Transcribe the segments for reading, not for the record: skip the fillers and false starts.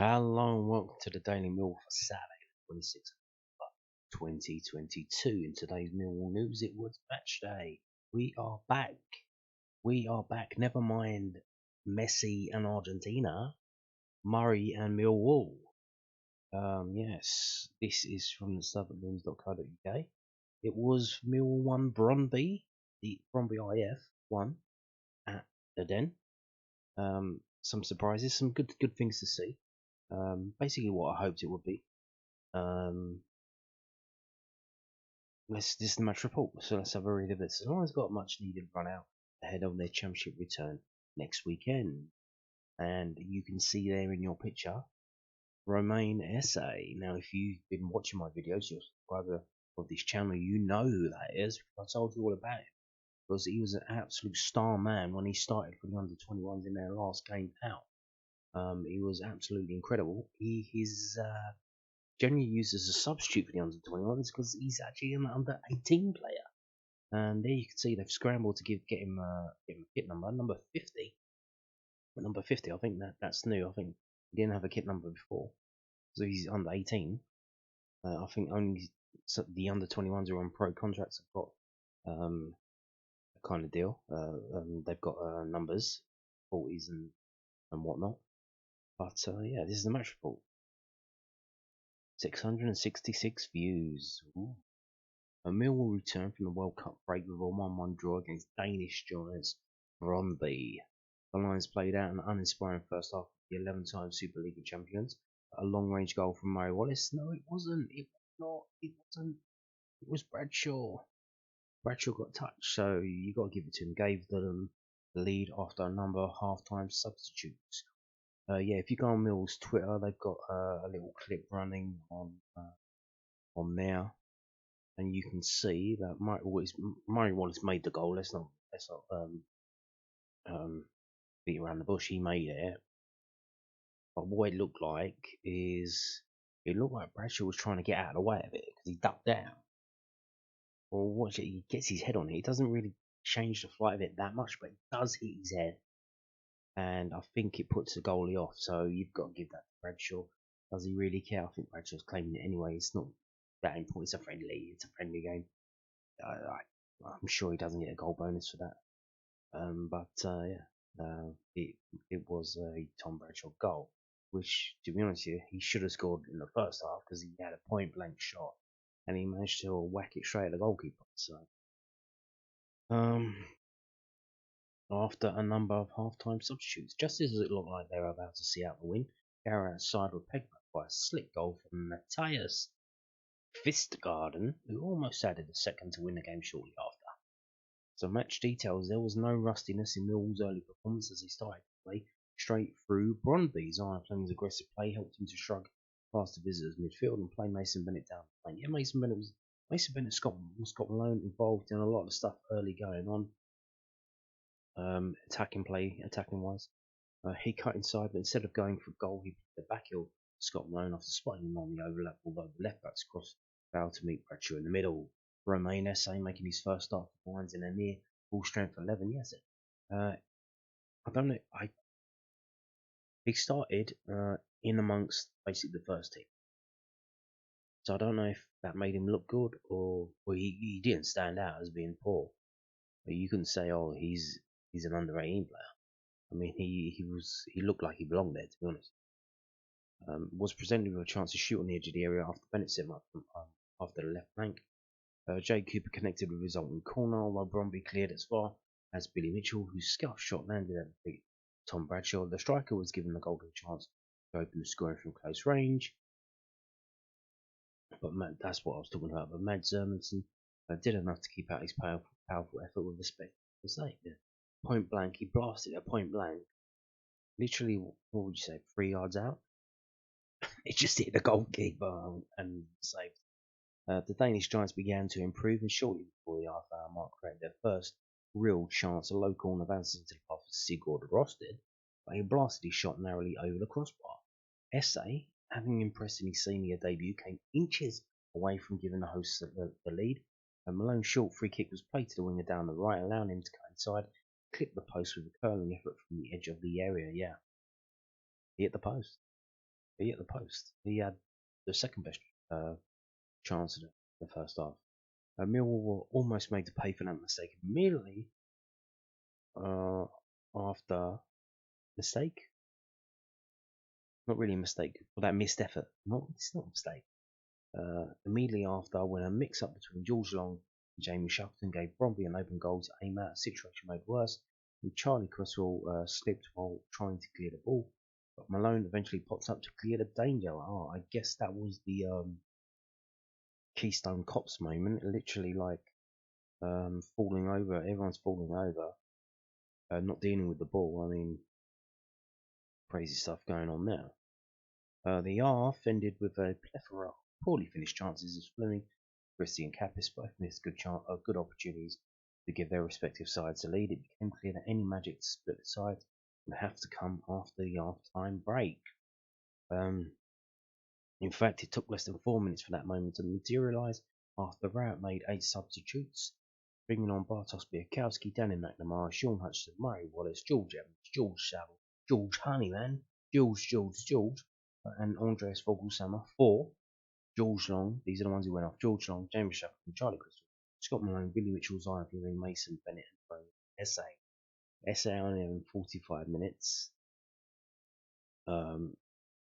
Hello and welcome to the Daily Millwall for Saturday, 26th of 2022. In today's Millwall news, it was Matchday. We are back. We are back. Never mind Messi and Argentina, Murray and Millwall. Yes, this is from the southernnews.co.uk. It was Millwall 1 Brøndby, the Brøndby IF 1 at the Den. Some surprises, some good things to see. Basically what I hoped it would be. This is the match report, so let's have a read of it. Someone's got a much needed run out ahead of their championship return next weekend. And you can see there in your picture, Romain Essay. Now, if you've been watching my videos, you're a subscriber of this channel, you know who that is, because I told you all about him. Because he was an absolute star man when he started for the under-21s in their last game out. He was absolutely incredible. He is generally used as a substitute for the under-21s because he's actually an under-18 player. And there you can see they've scrambled to get him a kit number 50. But number 50, I think that's new. I think he didn't have a kit number before, so he's under 18. I think only the under-21s who are on pro contracts have got a kind of deal. They've got numbers, 40s and whatnot. But yeah, this is the match report. 666 views. Ooh. A Millwall return from the World Cup break with a 1-1 draw against Danish giants Brøndby. The Lions played out an uninspiring first half of the 11-time Super League champions. A long-range goal from Murray Wallace. No, it wasn't. It was not. It wasn't. It was Bradshaw. Bradshaw got touched, so you got to give it to him. Gave them the lead after a number of half-time substitutes. Yeah, if you go on Mill's Twitter, they've got a little clip running on there, and you can see that Murray Wallace made the goal. Let's not beat around the bush. He made it, but what it looked like is it looked like Bradshaw was trying to get out of the way of it because he ducked down. Or watch it, he gets his head on it. It doesn't really change the flight of it that much, but it does hit his head. And I think it puts the goalie off, so you've got to give that to Bradshaw. Does he really care? I think Bradshaw's claiming it anyway. It's not that important. It's a friendly game. I'm sure he doesn't get a goal bonus for that. It was a Tom Bradshaw goal, which, to be honest with you, he should have scored in the first half because he had a point blank shot and he managed to whack it straight at the goalkeeper. So, after a number of half-time substitutes, just as it looked like they were about to see out the win, Garrett's side were pegged back by a slick goal from Matthias Vistgarden, who almost added a second to win the game shortly after. So match details, there was no rustiness in Millwall's early performance as they started to play straight through Brøndby's. Iron Flame's aggressive play helped him to shrug past the visitors' midfield and play Mason Bennett down the lane. Yeah, Mason Bennett Scott Malone involved in a lot of stuff early going on. Attacking wise. He cut inside, but instead of going for goal, he put the back heel Scott Malone after spotting him on the overlap, although the left back's cross failed to meet Bradshaw in the middle. Romain Essay making his first start for the Lions in a near full strength 11. Yes, I don't know. He started in amongst basically the first team, so I don't know if that made him look good or he didn't stand out as being poor. But you couldn't say, oh, he's an under-18 player. I mean, he looked like he belonged there, to be honest. Was presented with a chance to shoot on the edge of the area after Bennett set him up after the left flank. Jay Cooper connected with the resulting corner, while Brøndby cleared as far as Billy Mitchell, whose scuff shot landed at the feet of Tom Bradshaw. The striker was given the golden chance to open the scoring from close range. But that's what I was talking about. But Mads Zermanson did enough to keep out his powerful effort with respect to save. Yeah. Point blank, he blasted at point blank. Literally, what would you say, 3 yards out? It just hit the goalkeeper and saved. The Danish Giants began to improve, and shortly before the half-hour mark created their first real chance. A low corner bounced into the path of Sigurd Rosted, but he blasted his shot narrowly over the crossbar. Essay, having impressed in his senior debut, came inches away from giving the hosts the lead. A Malone's short free kick was played to the winger down the right, allowing him to cut inside, clip the post with a curling effort from the edge of the area. Yeah, he hit the post. he hit the post. He had the second best chance of the first half. Millwall were almost made to pay for that mistake immediately after mistake. Not really a mistake, but that missed effort. It's not a mistake. Immediately after, when a mix-up between George Long and Jamie Shuckleton gave Brøndby an open goal to aim at, a situation made worse, and Charlie Cresswell slipped while trying to clear the ball, but Malone eventually popped up to clear the danger. I guess that was the Keystone Cops moment, literally like falling over, everyone's falling over, not dealing with the ball. I mean, crazy stuff going on there. The half ended with a plethora of poorly finished chances as Fleming, Christie and Capis both missed good opportunities to give their respective sides a lead. It became clear that any magic to split the sides would have to come after the half-time break. In fact, it took less than 4 minutes for that moment to materialise after Rout made 8 substitutes, bringing on Bartosz Białkowski, Danny McNamara, Sean Hutchinson, Murray Wallace, George Evans, George Saville, George Honeyman, George, and Andreas Vogelsammer. 4. George Long, these are the ones who went off. George Long, James Shuckleton, Charlie Crystal, Scott Malone, Billy Mitchell, Zion Fleming, Mason Bennett, and SA only having 45 minutes.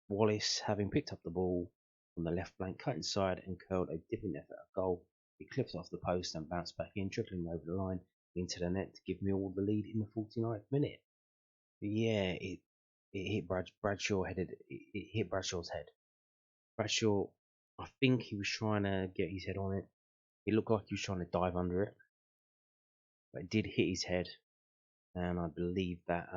Wallace, having picked up the ball on the left flank, cut inside and curled a dipping effort at goal. He clipped off the post and bounced back in, trickling over the line into the net to give Millwall the lead in the 49th minute. But yeah, it hit Bradshaw headed. It hit Bradshaw's head. Bradshaw, I think he was trying to get his head on it. It looked like he was trying to dive under it, but it did hit his head, and I believe that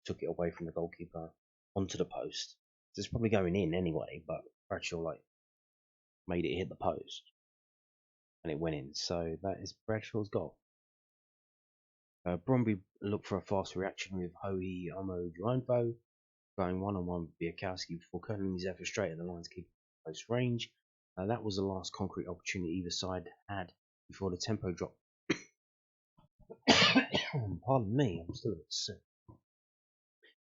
took it away from the goalkeeper onto the post. So it's probably going in anyway, but Bradshaw made it hit the post, and it went in. So that is Bradshaw's goal. Brøndby looked for a fast reaction with Hohe Omo going one-on-one with Białkowski before curling his effort straight at the line to keep close range. That was the last concrete opportunity either side had before the tempo dropped. Pardon me, I'm still a bit sick.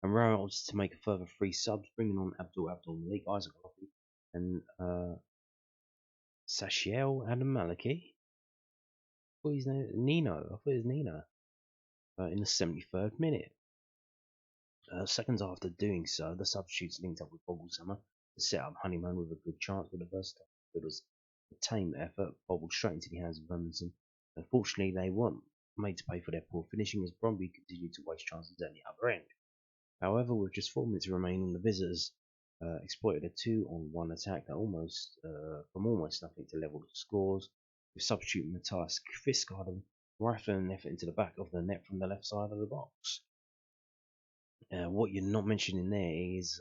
And Rouse to make a further 3 subs, bringing on Abdul Malik, Isaac Hoffey, and Sashiel Adam Maliki. What is his name? Nino. I thought it was Nino. In the 73rd minute. Seconds after doing so, the substitutes linked up with Vogelsammer to set up Honeyman with a good chance, but the first time it was a tame effort, bobbled straight into the hands of Hermanson. Unfortunately, they weren't made to pay for their poor finishing as Brøndby continued to waste chances at the other end. However, with just 4 minutes remaining, the visitors exploited a 2-on-1 attack that from almost nothing to level the scores, with substitute Matthias Kvistgaarden rifling an effort into the back of the net from the left side of the box. What you're not mentioning there is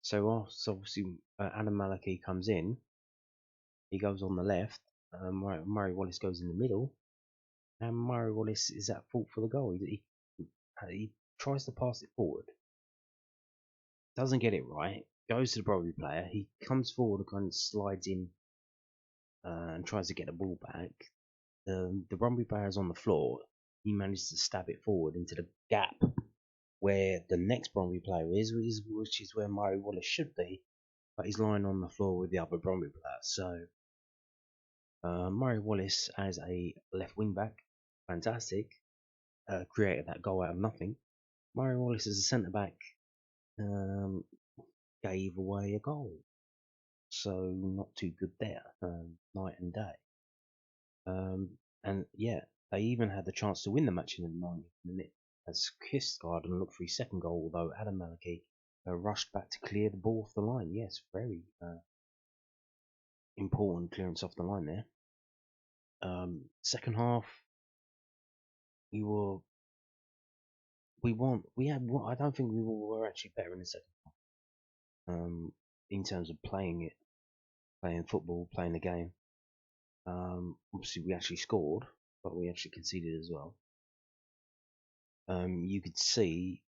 so obviously Adam Maliki comes in, he goes on the left, Murray Wallace goes in the middle, and Murray Wallace is at fault for the goal. He tries to pass it forward, doesn't get it right, goes to the Brøndby player, he comes forward and kind of slides in and tries to get the ball back. The Brøndby player is on the floor, he manages to stab it forward into the gap where the next Brøndby player is, which is where Murray Wallace should be, but he's lying on the floor with the other Brøndby player. So Murray Wallace as a left wing back, fantastic, created that goal out of nothing. Murray Wallace as a centre back gave away a goal, so not too good there, night and day. And yeah, they even had the chance to win the match in the 90th minute as Kvistgaarden looked for his second goal, although Adam Maliki rushed back to clear the ball off the line. Yes, very important clearance off the line there. Second half, I don't think we were actually better in the second half. In terms of playing football, playing the game. Obviously we actually scored, but we actually conceded as well. You could see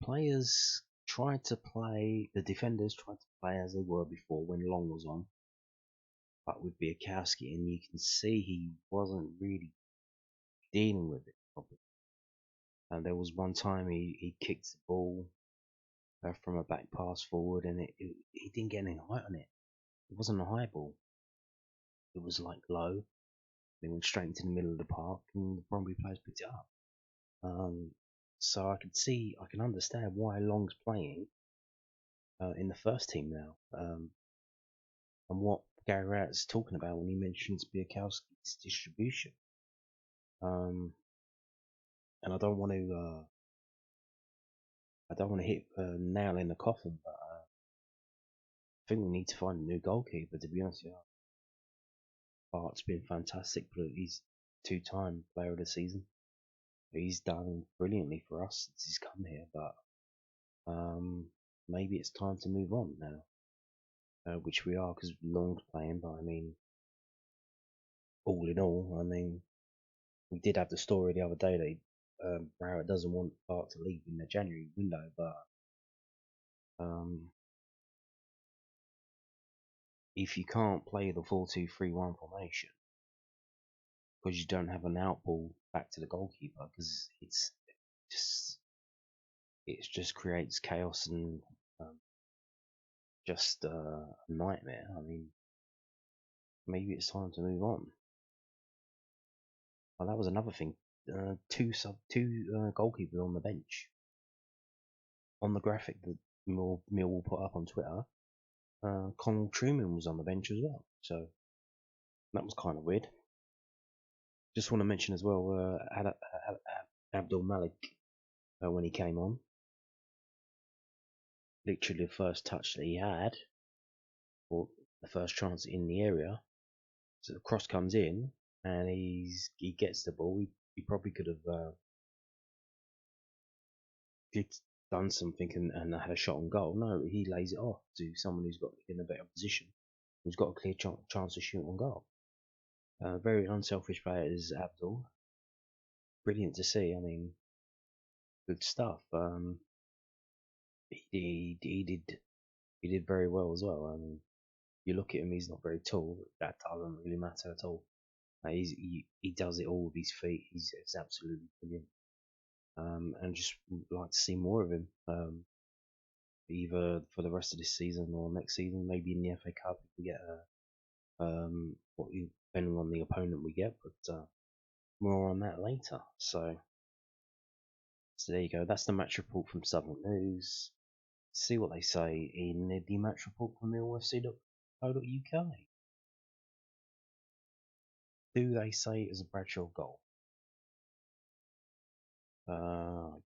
the defenders tried to play as they were before when Long was on, but with Białkowski, and you can see he wasn't really dealing with it properly. And there was one time he kicked the ball, from a back pass forward, and he didn't get any height on it. It wasn't a high ball. It was like low. They went straight into the middle of the park, and the Brøndby players picked it up. So I can understand why Long's playing in the first team now, and what Gary Rowett's talking about when he mentions Biakowski's distribution. And I don't want to hit a nail in the coffin, but I think we need to find a new goalkeeper. To be honest, yeah. Bart's been fantastic, but he's two-time player of the season. He's done brilliantly for us since he's come here, but maybe it's time to move on now, which we are because Long's playing. But I mean, all in all, I mean, we did have the story the other day that Rowett doesn't want Bart to leave in the January window, but if you can't play the 4-2-3-1 formation because you don't have an out ball back to the goalkeeper, because it just creates chaos and just a nightmare. I mean, maybe it's time to move on. Oh, that was another thing. Two goalkeepers on the bench. On the graphic that Millwall put up on Twitter, Connell Truman was on the bench as well. So that was kind of weird. Just want to mention as well, Abdul Malik, when he came on, literally the first touch that he had, or the first chance in the area, so the cross comes in and he gets the ball. He probably could have done something and had a shot on goal. No, he lays it off to someone who's got in a better position, who's got a clear chance to shoot on goal. Very unselfish player is Abdul. Brilliant to see. I mean, good stuff. He did very well as well. I mean, you look at him; he's not very tall. That doesn't really matter at all. He does it all with his feet. He's absolutely brilliant. And just like to see more of him. Either for the rest of this season or next season, maybe in the FA Cup if we get depending on the opponent we get. But more on that later. So there you go. That's the match report from Southern News. See what they say in the match report from millwallfc.co.uk. Do they say it was a Bradshaw goal? Tom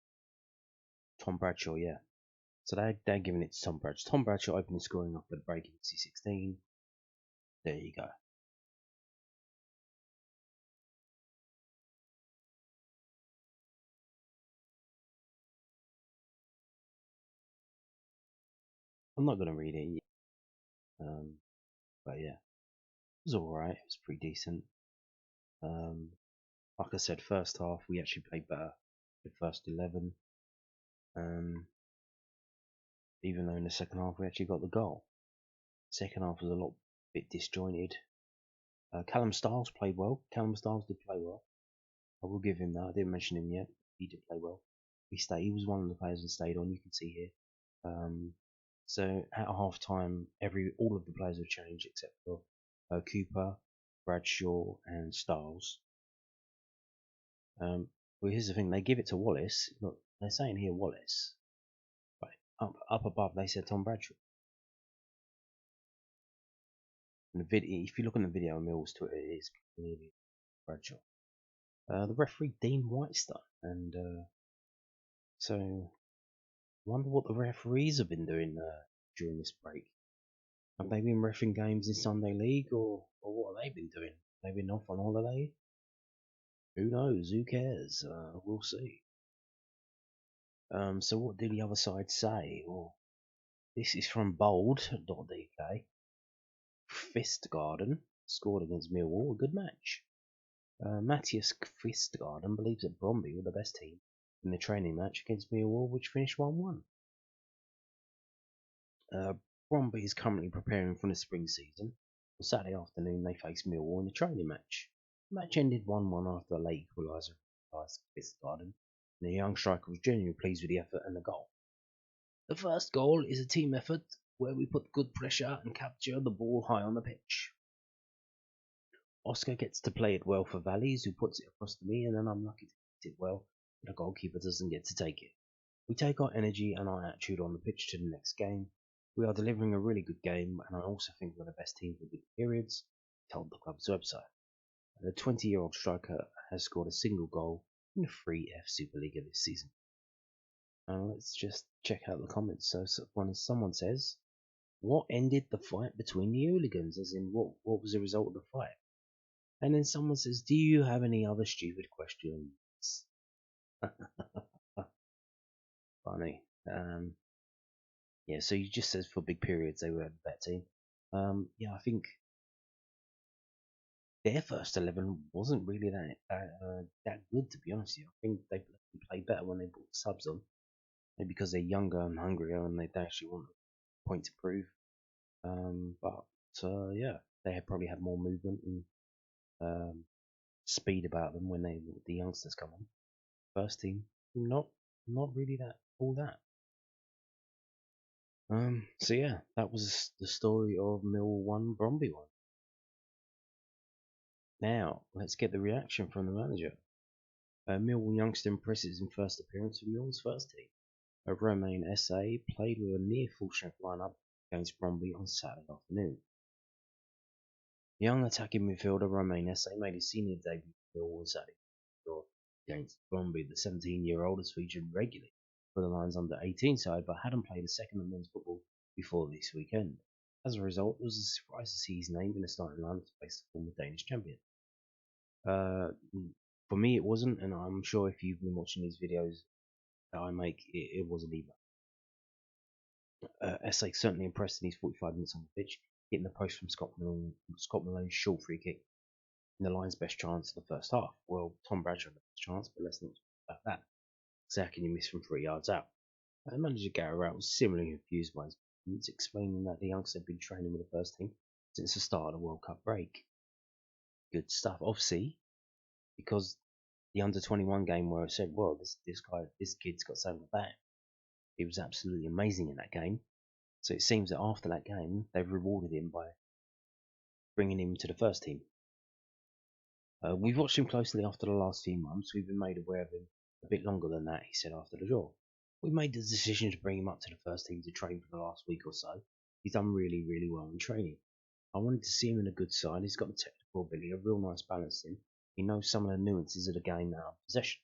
Bradshaw, yeah. So they're giving it to Tom Bradshaw. Tom Bradshaw opened scoring off the break in C16. There you go. I'm not going to read it yet. But yeah, it was alright. It was pretty decent. Like I said, first half we actually played better. The first 11. Even though in the second half we actually got the goal. Second half was a bit disjointed. Callum Styles played well. Callum Styles did play well. I will give him that. I didn't mention him yet. He did play well. He was one of the players that stayed on. You can see here. So at half time, all of the players have changed except for Cooper, Bradshaw, and Styles. Well, here's the thing: they give it to Wallace. Look, they're saying here Wallace. Right, up above, they said Tom Bradshaw. If you look on the video on Mill's Twitter, it is clearly Bradshaw. The referee Dean Whitestone, and so wonder what the referees have been doing during this break. Have they been reffing games in Sunday League, or what have they been doing? They've been off on holiday? Who knows? Who cares? We'll see. So what did the other side say? Well, this is from bold.dk. Fistgarden scored against Millwall, a good match. Matthias Fistgarden believes that Brøndby were the best team in the training match against Millwall, which finished 1-1. Brøndby is currently preparing for the spring season. On Saturday afternoon, they faced Millwall in the training match. The match ended 1-1 after a late equaliser by Fistgarden, and the young striker was genuinely pleased with the effort and the goal. The first goal is a team effort where we put good pressure and capture the ball high on the pitch. Oscar gets to play it well for Valleys, who puts it across to me, and then I'm lucky to hit it well, but the goalkeeper doesn't get to take it. We take our energy and our attitude on the pitch to the next game. We are delivering a really good game, and I also think we're the best team for big periods, told the club's website. The 20-year-old striker has scored a single goal in the Free F Superliga this season. Let's just check out the comments. So when someone says, what ended the fight between the hooligans? As in, what was the result of the fight? And then someone says, do you have any other stupid questions? Funny. Yeah, so he just says for big periods they were a better team. Yeah, I think their first 11 wasn't really that good, to be honest with you. I think they played better when they brought the subs on. Maybe because they're younger and hungrier and they actually want a point to prove. Yeah, they probably had more movement and speed about them when the youngsters come on. First team, not really all that. So yeah, that was the story of Millwall 1, Brøndby 1. Now, let's get the reaction from the manager. Millwall youngster impresses in first appearance for Millwall's first team. Romain SA played with a near full-strength lineup against Brøndby on Saturday afternoon. Young attacking midfielder Romain SA made his senior debut for Millwall on Saturday against Brøndby. The 17-year-old has featured regularly for the Lions under-18 side, but hadn't played a second of men's football before this weekend. As a result, it was a surprise to see his name in the starting lineup to face the former Danish champion. For me, it wasn't, and I'm sure if you've been watching these videos that I make, it wasn't either. SA certainly impressed in his 45 minutes on the pitch, hitting the post from Scott Malone's short free kick in the Lions' best chance of the first half. Well, Tom Bradshaw had the best chance, but let's not talk about that. Exactly, missed from 3 yards out. Manager Gary Rowett was similarly confused by his performance, explaining that the youngster had been training with the first team since the start of the World Cup break. Good stuff, obviously, because the under-21 game where I said, well, this kid's got something about him. He was absolutely amazing in that game. So it seems that after that game, they've rewarded him by bringing him to the first team. We've watched him closely after the last few months. We've been made aware of him a bit longer than that, he said after the draw. We've made the decision to bring him up to the first team to train for the last week or so. He's done really, really well in training. I wanted to see him in a good side. He's got the technical ability, a real nice balance in him. He knows some of the nuances of the game out of possession.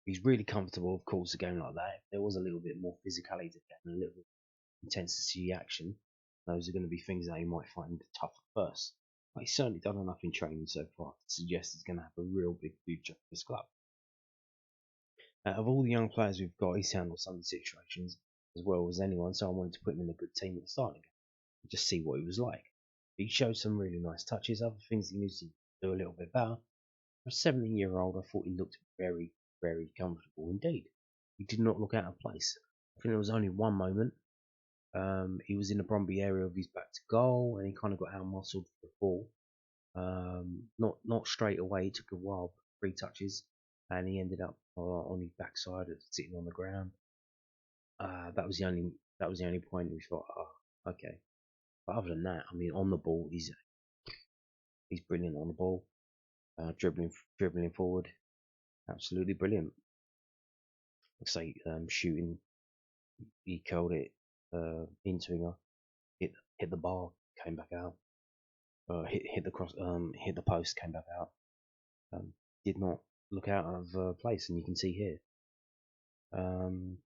He's really comfortable, of course, a game like that. If there was a little bit more physicality to the game, a little bit of intensity action, those are going to be things that he might find tough at first. But he's certainly done enough in training so far to suggest he's going to have a real big future for his club. Out of all the young players we've got, he's handled some of the situations as well as anyone, so I wanted to put him in a good team at the start again and just see what he was like. He showed some really nice touches, other things he needs to do a little bit better. For a 17-year-old, I thought he looked very, very comfortable indeed. He did not look out of place. I think there was only one moment. He was in the Brøndby area of his back to goal, and he kind of got out muscled for the ball. Not straight away. It took a while, 3 touches, and he ended up on his backside, sitting on the ground. That was the only point we thought, oh, okay. But other than that, I mean, on the ball, he's brilliant on the ball. Dribbling forward, absolutely brilliant. Let's say shooting, he curled it into winger, hit the bar, came back out. Hit the cross, hit the post, came back out. Did not look out of place, and you can see here.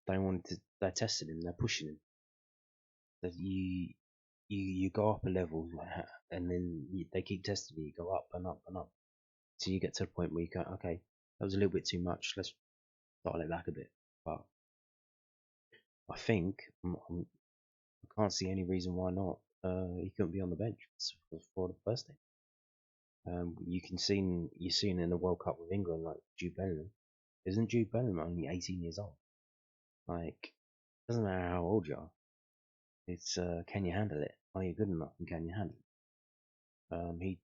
They tested him, they're pushing him. That you go up a level, and then they keep testing you. You go up and up and up, so you get to the point where you go, okay, that was a little bit too much. Let's dial it back a bit. But I think I can't see any reason why not. He couldn't be on the bench for the first team. You've seen in the World Cup with England, like Jude Bellingham. Isn't Jude Bellingham only 18 years old? Like, doesn't matter how old you are. It's can you handle it? Are you good enough? And can you handle it?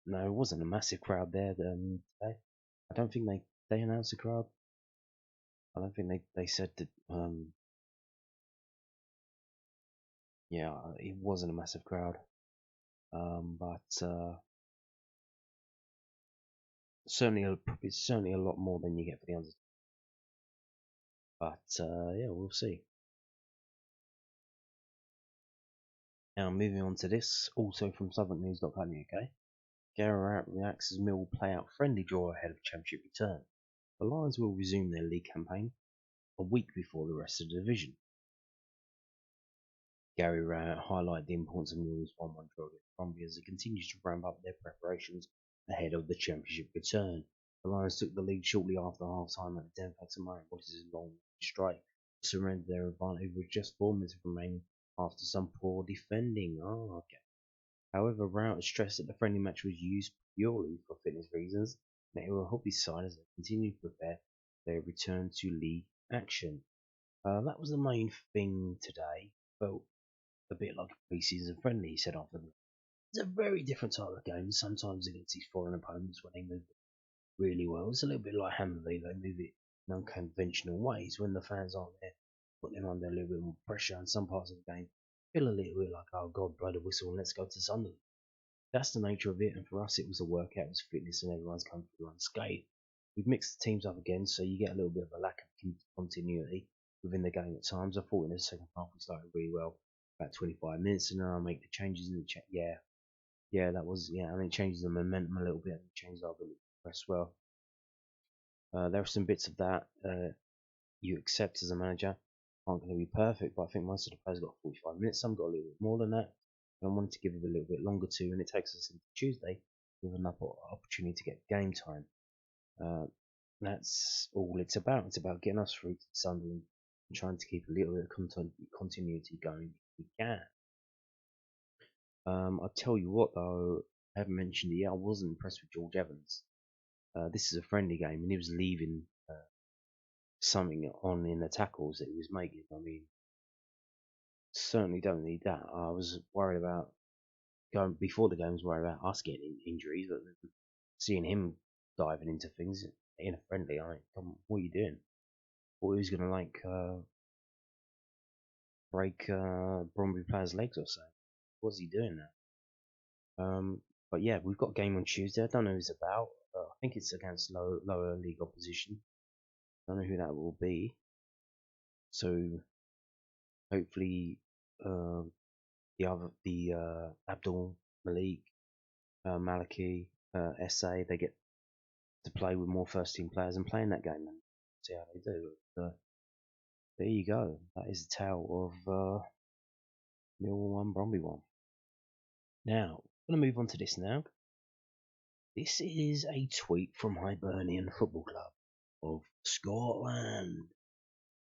No, it wasn't a massive crowd there today. I don't think they announced the crowd. I don't think they said that Yeah, it wasn't a massive crowd, but it's certainly a lot more than you get for the others. But yeah, we'll see. Now moving on to this, also from southernnews.co.uk. Gary reacts as Mill play out friendly draw ahead of championship return. The Lions will resume their league campaign a week before the rest of the division. Gary highlighted the importance of Millwall's 1-1 draw against Brøndby as they continue to ramp up their preparations ahead of the championship return. The Lions took the lead shortly after half-time at the Denver tomorrow. What is a long strike to surrender their advantage with just 4 minutes remaining after some poor defending. Okay. However, Rout stressed that the friendly match was used purely for fitness reasons, and it will help his side as they continue to prepare their return to league action. That was the main thing today. Felt a bit like a pre-season friendly, he said after the. It's a very different type of game. Sometimes against these foreign opponents when they move it really well. It's a little bit like Hammerley. They move it in unconventional ways when the fans aren't there, put them under a little bit more pressure. And some parts of the game feel a little bit like, oh God, blow the whistle and let's go to Sunderland. That's the nature of it, and for us it was a workout, it was fitness, and everyone's come through unscathed. We've mixed the teams up again, so you get a little bit of a lack of continuity within the game at times. I thought in the second half we started really well, about 25 minutes, and then I make the changes in the that was and it changes the momentum a little bit, and it changes our ability to press well. There are some bits of that you accept as a manager. Aren't going to be perfect, but I think most of the players got 45 minutes. Some got a little bit more than that. And I wanted to give it a little bit longer too, and it takes us into Tuesday with enough opportunity to get game time. That's all it's about. It's about getting us through to Sunderland and trying to keep a little bit of continuity going if we can. I'll tell you what though, I haven't mentioned it yet, I wasn't impressed with George Evans. This is a friendly game, and he was leaving something on in the tackles that he was making. I mean, certainly don't need that. I was worried about going before the game. I was worried about us getting injuries, but seeing him diving into things in a friendly, I mean, come on, what are you doing? Thought he was gonna break Brøndby players' legs or so. What's he doing now? But yeah, we've got a game on Tuesday. I don't know who it's about. I think it's against lower league opposition. Don't know who that will be. So hopefully, Abdul Malik, Maliki, SA, they get to play with more first team players and play in that game and see how they do. But, there you go. That is the tale of Millwall 1, Brøndby 1. Now, I'm going to move on to this now. This is a tweet from Hibernian Football Club of Scotland.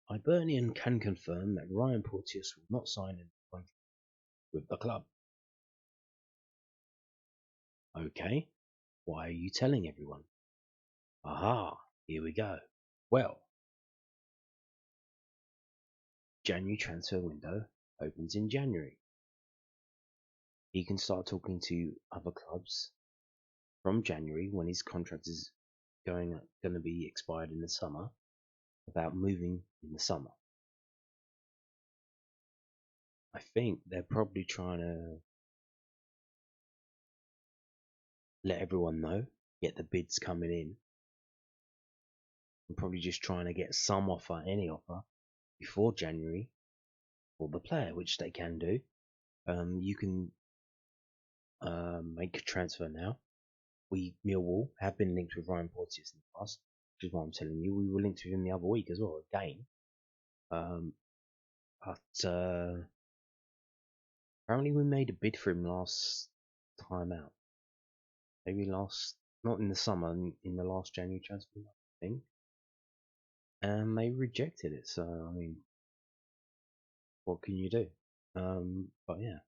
Hibernian can confirm that Ryan Porteous will not sign any contract with the club. Okay, why are you telling everyone? Aha, here we go. Well, January transfer window opens in January. He can start talking to other clubs from January when his contract is going to be expired in the summer about moving in the summer. I think they're probably trying to let everyone know, get the bids coming in, and probably just trying to get some offer, any offer, before January for the player, which they can do. You can make a transfer now. We, Millwall, have been linked with Ryan Porteous in the past, which is why I'm telling you. We were linked with him the other week as well, again. But apparently we made a bid for him last time out. Maybe not in the summer, in the last January transfer, I think. And they rejected it, so, I mean, what can you do? But yeah.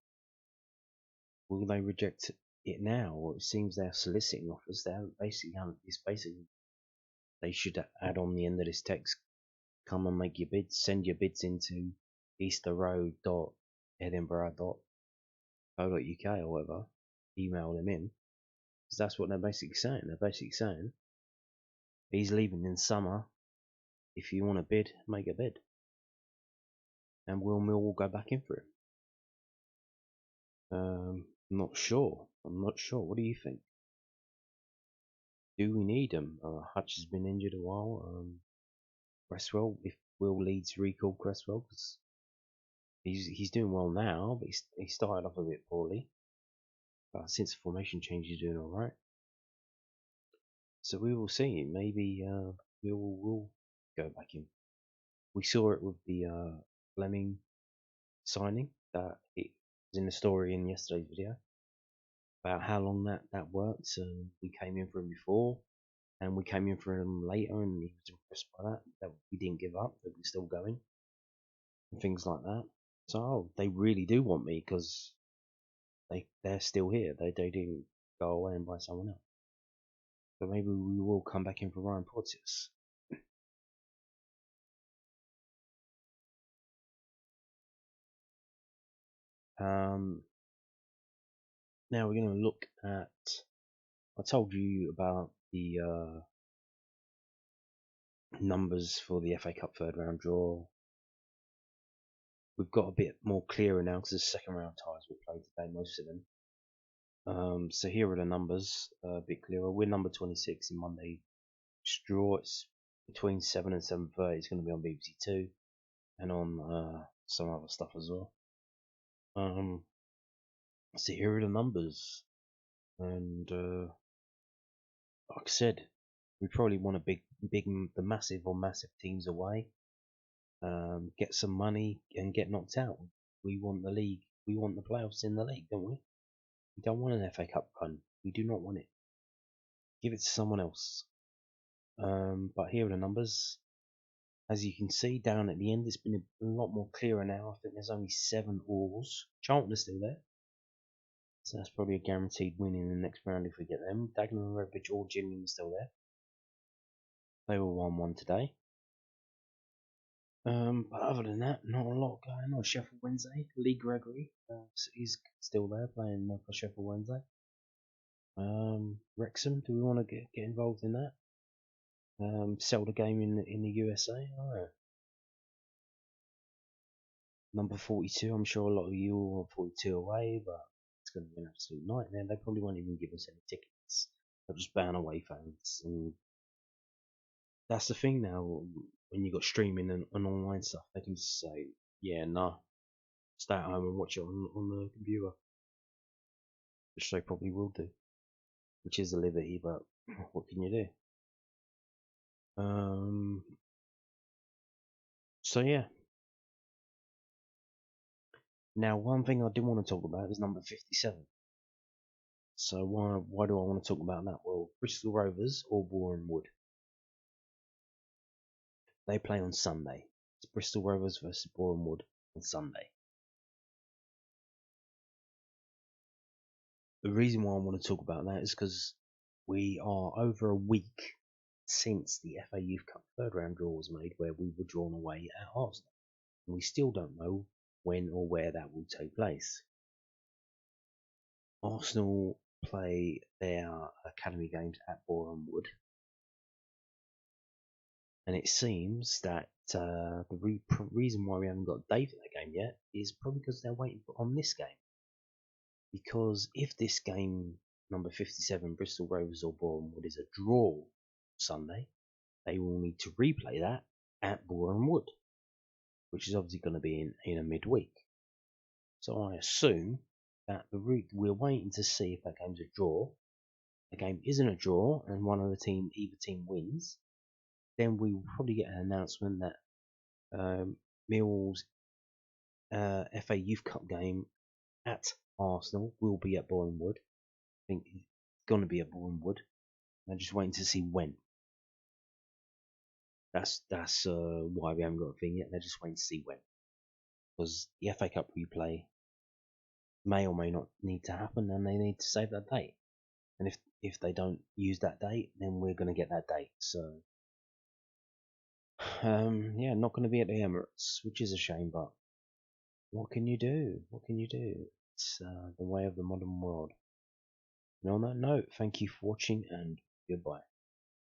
Will they reject it now? Or it seems they're soliciting offers. It's basically, they should add on the end of this text, come and make your bids, send your bids into easterroad.edinburgh.co.uk or whatever, email them in, because that's what they're basically saying. They're basically saying, he's leaving in summer, if you want a bid, make a bid. And will Millwall go back in for him? Not sure. I'm not sure. What do you think? Do we need him? Hutch has been injured a while. Cresswell, if Will Leeds recall Cresswell, because he's doing well now, but he started off a bit poorly. But since the formation change, he's doing all right. So we will see. Maybe we'll go back in. We saw it with the Fleming signing that it was in the story in yesterday's video about how long that worked. We came in for him before, and we came in for him later, and he was impressed by that we didn't give up, that we're still going, and things like that. So they really do want me because they're still here. They didn't go away and buy someone else. So maybe we will come back in for Ryan Porteous. Now we're going to look at. I told you about the numbers for the FA Cup third round draw. We've got a bit more clearer now because the second round ties were played today, most of them. So here are the numbers, a bit clearer. We're number 26 in Monday draw. It's between 7 and 7:30. It's going to be on BBC Two and on some other stuff as well. So here are the numbers, and like I said, we probably want to the massive teams away. Get some money and get knocked out. We want the league. We want the playoffs in the league, don't we? We don't want an FA Cup run. We do not want it. Give it to someone else. But here are the numbers. As you can see down at the end, it's been a lot more clearer now. I think there's only 7 alls. Charlton is still there, so that's probably a guaranteed win in the next round if we get them. Dagenham, Redbridge, or Gillingham are still there. They were 1-1 today. But other than that, not a lot going on. Sheffield Wednesday, Lee Gregory, he's still there playing for Sheffield Wednesday. Wrexham, do we want to get involved in that? Sell the game in the USA? Oh. Number 42, I'm sure a lot of you will want 42 away, but it's going to be an absolute nightmare. They probably won't even give us any tickets. They'll just ban away fans. And that's the thing now, when you got streaming and online stuff, they can just say, yeah, nah, stay at home and watch it on the computer. Which they probably will do. Which is a liberty, but what can you do? So yeah. Now, one thing I do want to talk about is number 57. So why do I want to talk about that? Well, Bristol Rovers or Boreham Wood. They play on Sunday. It's Bristol Rovers versus Boreham Wood on Sunday. The reason why I want to talk about that is because we are over a week since the FA Youth Cup third round draw was made, where we were drawn away at Arsenal. And we still don't know when or where that will take place. Arsenal play their academy games at Boreham Wood, and it seems that the reason why we haven't got a date for that game yet is probably because they're waiting on this game. Because if this game, number 57, Bristol Rovers or Boreham Wood, is a draw Sunday, they will need to replay that at Boreham Wood, which is obviously going to be in a midweek. So I assume that we're waiting to see if that game's a draw. The game isn't a draw, and either team wins, then we will probably get an announcement that Millwall's FA Youth Cup game at Arsenal will be at Boreham Wood. I think it's going to be at Boreham Wood. I'm just waiting to see when. That's why we haven't got a thing yet. They're just waiting to see when, because the FA Cup replay may or may not need to happen, and they need to save that date. And if they don't use that date, then we're going to get that date. So yeah, not going to be at the Emirates, which is a shame, but what can you do? What can you do? It's the way of the modern world. And on that note, thank you for watching, and goodbye.